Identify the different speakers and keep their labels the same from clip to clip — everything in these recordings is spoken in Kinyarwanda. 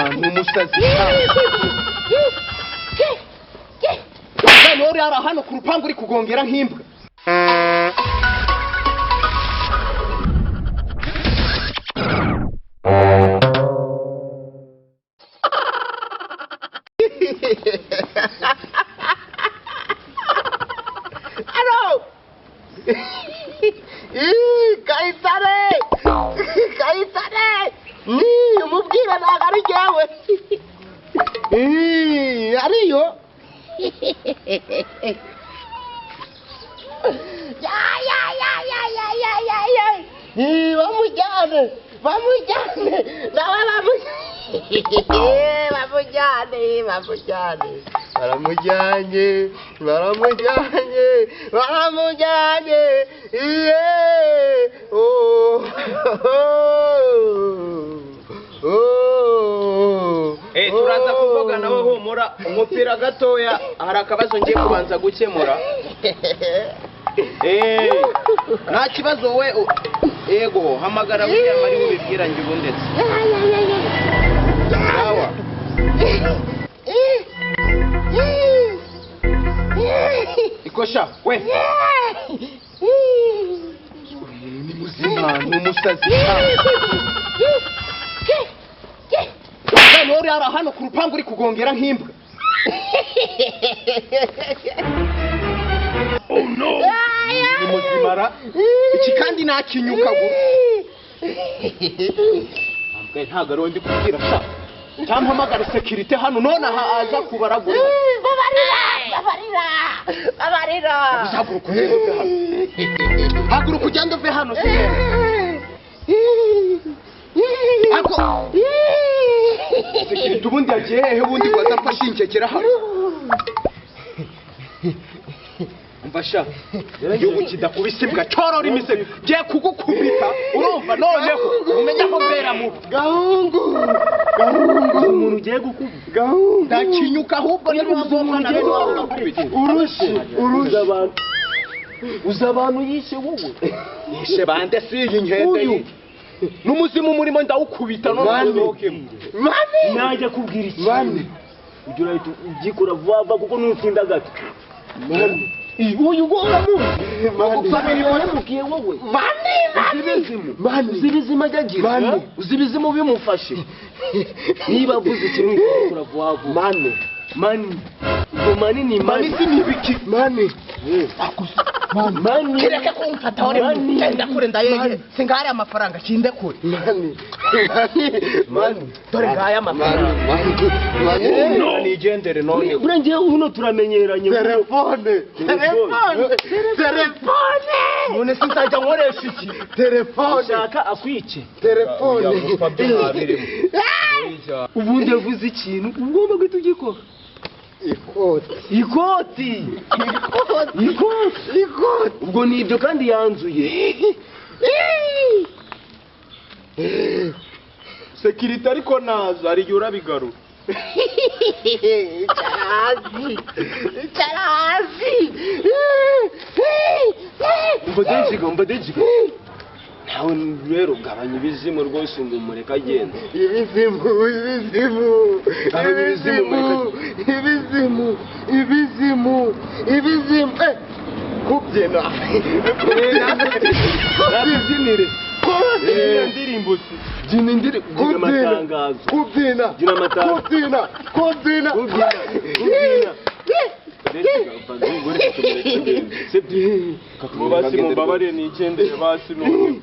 Speaker 1: ni umusazi none uri hano ku rupangu uri kugongera nk'imbwa Alo Kayitare umubwira ntabwo ari jyewe ariyo bamujyane nawe baramujyanye
Speaker 2: turaza kuvuga nawe humura umupira gatoya hari akabazo ngiye kubanza gukemura nta kibazo we yego hamagara William ari bubibwira njye ubu ndetse sawa ikosha we
Speaker 1: ni muzima ni umusazi none uri hano ku rupangu uri kugongera nk'imbwa oh no ni muzimara iki kandi nakinyuka guru ambwe ntago ari ndi kubwira sha cyangwa hamagara security hano none aza kubaragura babarira haguruka ugende uve hano security ubundi yagiye hehe ubundi kwaza mfashe inkekera hano mfasha igihugu kidakubise imbwa corora imisego ngiye kugukubita urumva noneho umenya ko mbera mu gahungu umuntu ugiye gukubita gahungu ndakinyuka ahubwo niba uzomwana bene wawe ugakubita urushe abantu uza abantu yishe wowe yishe bande si iyi nkende n'umuzimu murimo ndawukubita none najya kubwira iki ugira ati ugikora vuba kuko nutsinda gato uyu gora mu family wamukiye wowe zibizima jagira zibizimu bimufashe niba avuze kimwe gukora vuba mani ni mani sinibiki mani mani kireke kumfata ore mutenda kure ndayege singari amafaranga kinde kure mani dore ngaya amafaranga mani nigendere none burenge uno turamenyeranye telefone none sinzajya nkoresha iki telefone shaka akwice telefone ubundi yavuze ikintu ugomba guhita ugikora ikoti ubwo nibyo kandi yanzuye security ariko nazo ari urabigarura Charazi mbadejiga nawe rero gabanya ibizimu rwose ngo mureka agenda ibizimu kubyina nabizinire indirimbo jina ndiri kubyina basi mubabare nigendere basi none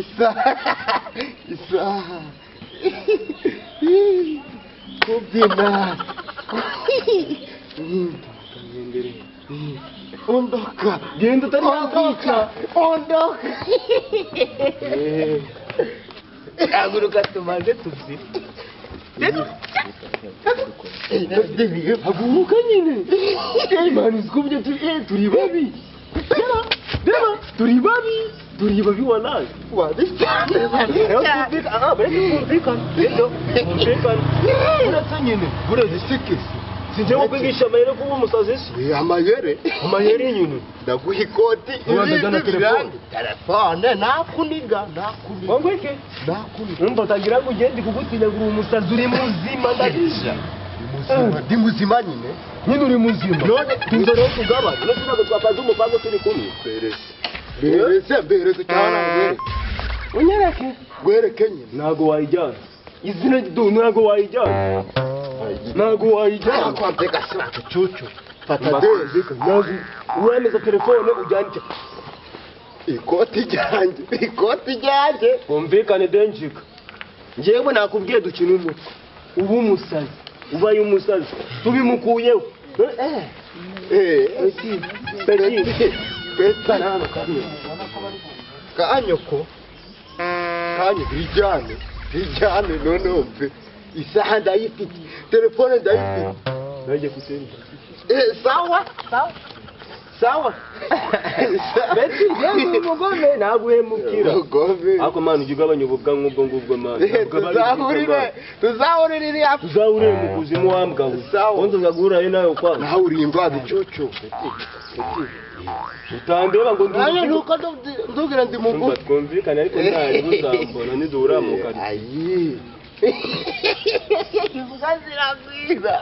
Speaker 1: isaha kubyina ondoka genda tari ondoka aguruka tumaze tubyina haguruka nyine mani sikubye turi babi turi babi walahi uretse nyine burazisekese sinjye kukwigisha amayere kuba umusazi se amayere nyine
Speaker 2: ndaguha ikoti
Speaker 1: Urandagana telefone.
Speaker 2: telefone nakuniga
Speaker 1: wangweke umva utagira ngo ugende kugutinya ngo uri umusazi uri muzima ndagisha
Speaker 2: ndi muzima nyine
Speaker 1: uri muzima
Speaker 2: none
Speaker 1: tuza rero tugabane no tuzaga twapaza umupango turi kumwe
Speaker 2: berese cyane
Speaker 1: unyereke
Speaker 2: gwereke nyine
Speaker 1: ntago wayijyana izina ry'udu ntago wayijyana
Speaker 2: kwa mpeka sima cucu fata
Speaker 1: uremeza telefone ujyane
Speaker 2: ikoti ryanjye
Speaker 1: kumvikane denjika njyewe nakubwiye dukina umutwe uba umusazi ubaye umusazi tubimukuyeho
Speaker 2: pesa nano kanyoko rijyane none umve isaha ndayifite telefone ndayifite
Speaker 1: najye kusenga
Speaker 2: sawa
Speaker 1: beti yewe umugome naguhemukira ako manu ugabanya ububwa nk'ubwo ngubwo manu tuzahurire mu kuzimu wambwawe wonze ngagurayo nawe kwa
Speaker 2: nawe uri imbwa icucu
Speaker 1: utandeba ngo
Speaker 2: nuko ndugira ndi mugu
Speaker 1: twumvikane ariko ntari buzambona nidura mu kari
Speaker 2: ivuga ziragwira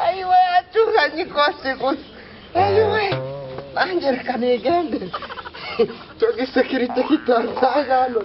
Speaker 2: ayiwe yacunganye ikosi gusa ayiwe nanjye reka nigende cyo gisekirite kitansanga hano